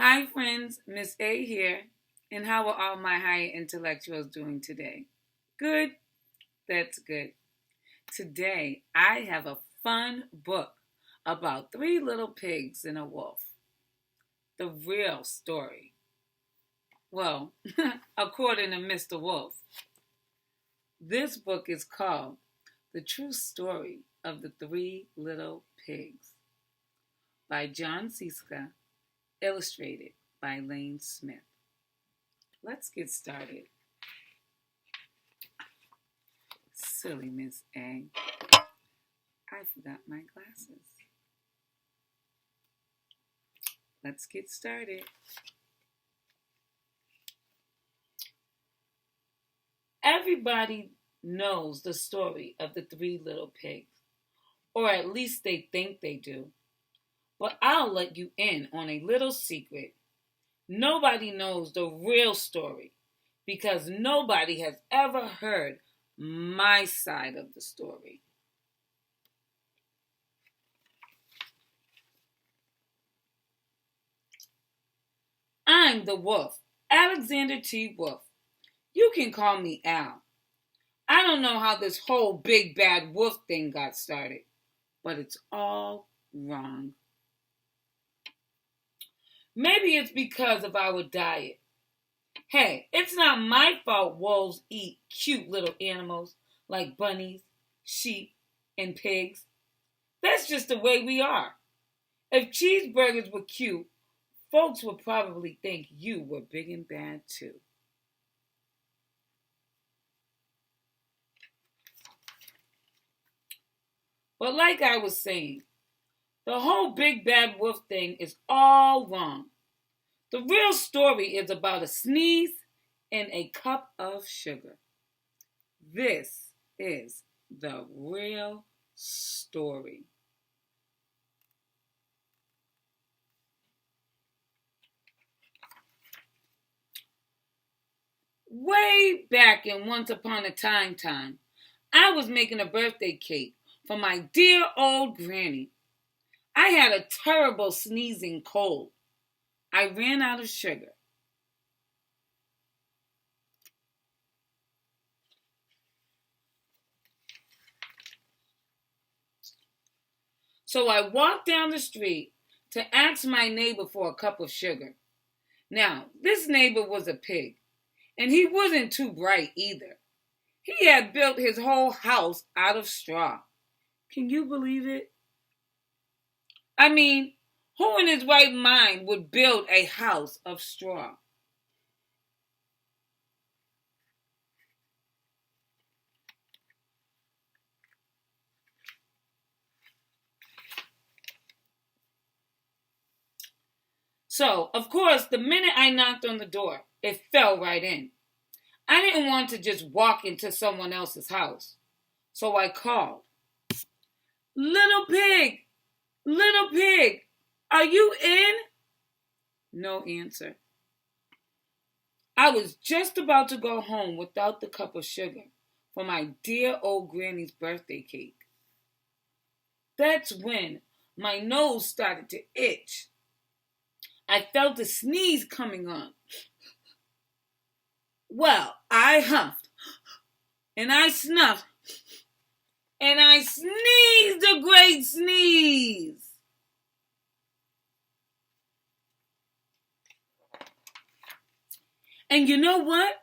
Hi, friends. Miss A here. And how are all my high intellectuals doing today? Good? That's good. Today, I have a fun book about three little pigs and a wolf. The real story. Well, according to Mr. Wolf, this book is called The True Story of the Three Little Pigs by Jon Siezska Illustrated by Lane Smith. Let's get started. Silly Miss A. I forgot my glasses. Let's get started. Everybody knows the story of the three little pigs, or at least they think they do. But I'll let you in on a little secret. Nobody knows the real story because nobody has ever heard my side of the story. I'm the wolf, Alexander T. Wolf. You can call me Al. I don't know how this whole big bad wolf thing got started, but it's all wrong. Maybe it's because of our diet. Hey, it's not my fault wolves eat cute little animals like bunnies, sheep, and pigs. That's just the way we are. If cheeseburgers were cute, folks would probably think you were big and bad too. But like I was saying, the whole big bad wolf thing is all wrong. The real story is about a sneeze and a cup of sugar. This is the real story. Way back in Once Upon a Time, I was making a birthday cake for my dear old granny. I had a terrible sneezing cold. I ran out of sugar. So I walked down the street to ask my neighbor for a cup of sugar. Now, this neighbor was a pig, and he wasn't too bright either. He had built his whole house out of straw. Can you believe it? I mean, who in his right mind would build a house of straw? So, of course, the minute I knocked on the door, it fell right in. I didn't want to just walk into someone else's house. So I called. Little pig! Little pig! Are you in? No answer. I was just about to go home without the cup of sugar for my dear old granny's birthday cake. That's when my nose started to itch. I felt a sneeze coming on. Well, I huffed, and I snuffed, and I sneezed a great sneeze. And you know what?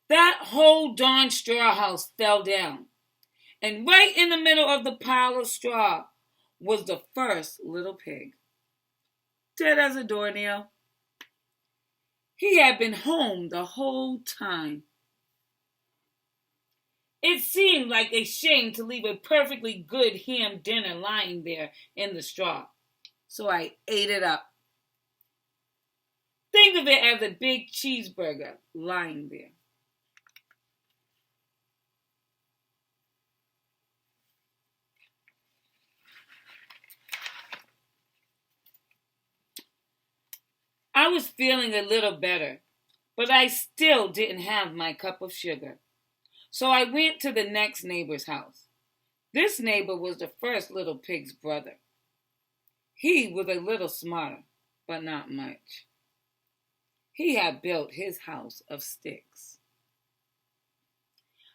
That whole darn straw house fell down. And right in the middle of the pile of straw was the first little pig. Dead as a doornail. He had been home the whole time. It seemed like a shame to leave a perfectly good ham dinner lying there in the straw. So I ate it up. Think of it as a big cheeseburger lying there. I was feeling a little better, but I still didn't have my cup of sugar. So I went to the next neighbor's house. This neighbor was the first little pig's brother. He was a little smarter, but not much. He had built his house of sticks.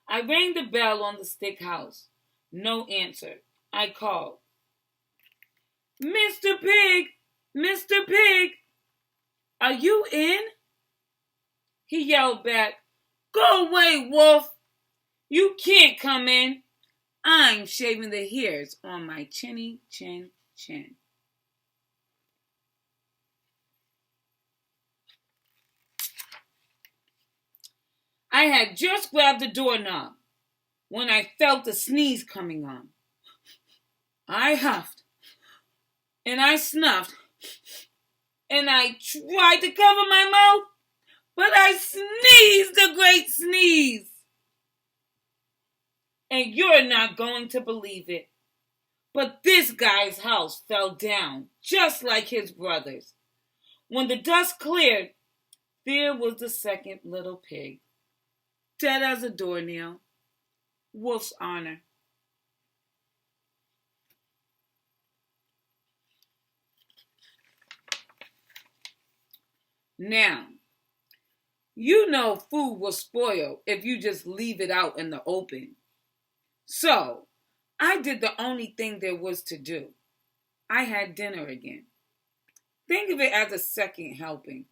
I rang the bell on the stick house. No answer. I called. Mr. Pig! Mr. Pig! Are you in? He yelled back, Go away, Wolf! You can't come in. I'm shaving the hairs on my chinny chin chin. I had just grabbed the doorknob when I felt a sneeze coming on. I huffed and I snuffed and I tried to cover my mouth, but I sneezed a great sneeze. And you're not going to believe it, but this guy's house fell down just like his brother's. When the dust cleared, there was the second little pig, dead as a doornail. Wolf's honor. Now, you know food will spoil if you just leave it out in the open. So, I did the only thing there was to do. I had dinner again. Think of it as a second helping.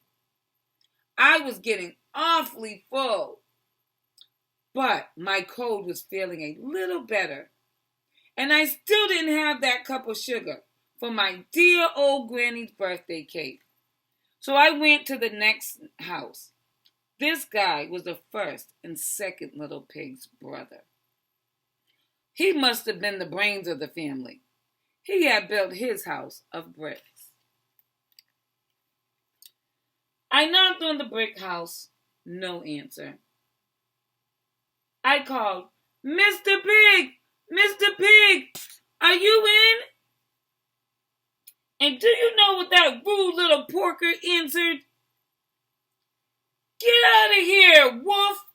I was getting awfully full, but my cold was feeling a little better. And I still didn't have that cup of sugar for my dear old granny's birthday cake. So I went to the next house. This guy was the first and second little pig's brother. He must have been the brains of the family. He had built his house of bricks. I knocked on the brick house. No answer. I called, Mr. Pig! Mr. Pig! Are you in? And do you know what that rude little porker answered? Get out of here, Wolf!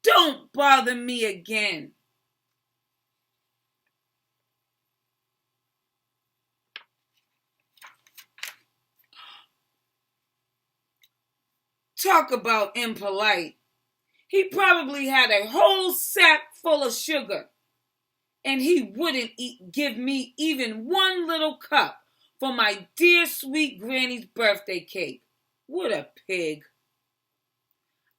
Don't bother me again. Talk about impolite. He probably had a whole sack full of sugar, and he wouldn't give me even one little cup for my dear sweet granny's birthday cake. What a pig.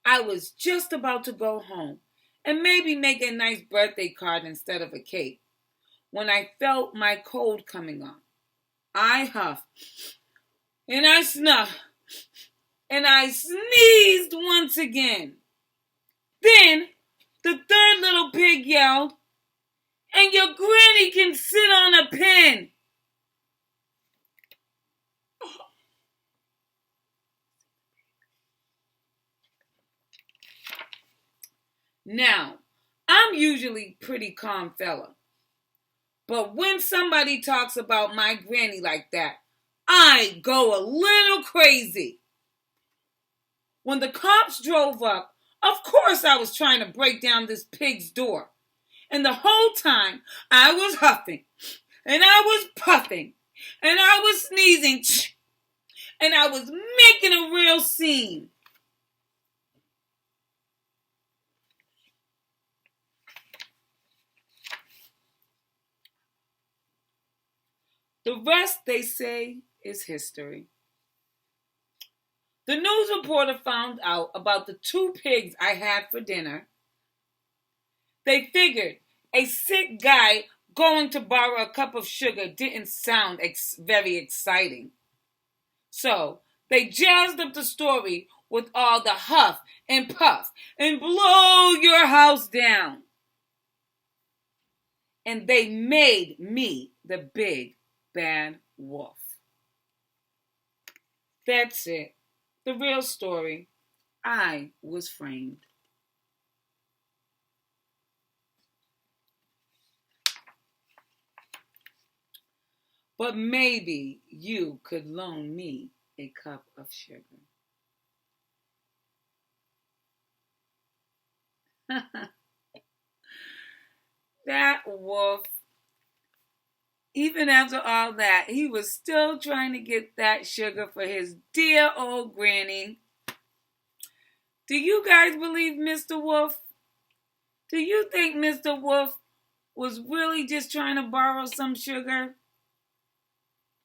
I was just about to go home and maybe make a nice birthday card instead of a cake when I felt my cold coming on. I huffed and I snuffed and I sneezed once again. Then the third little pig yelled, And your granny can sit on a pin. Now, I'm usually pretty calm fella. But when somebody talks about my granny like that, I go a little crazy. When the cops drove up, of course I was trying to break down this pig's door. And the whole time I was huffing, and I was puffing, and I was sneezing, and I was making a real scene. The rest, they say, is history. The news reporter found out about the 2 pigs I had for dinner. They figured a sick guy going to borrow a cup of sugar didn't sound very exciting. So they jazzed up the story with all the huff and puff and blow your house down. And they made me the big bad wolf. That's it. The real story. I was framed. But maybe you could loan me a cup of sugar. That wolf Even after all that, he was still trying to get that sugar for his dear old granny. Do you guys believe Mr. Wolf? Do you think Mr. Wolf was really just trying to borrow some sugar?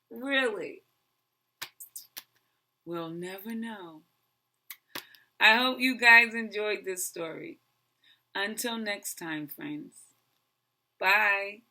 Really? We'll never know. I hope you guys enjoyed this story. Until next time, friends. Bye.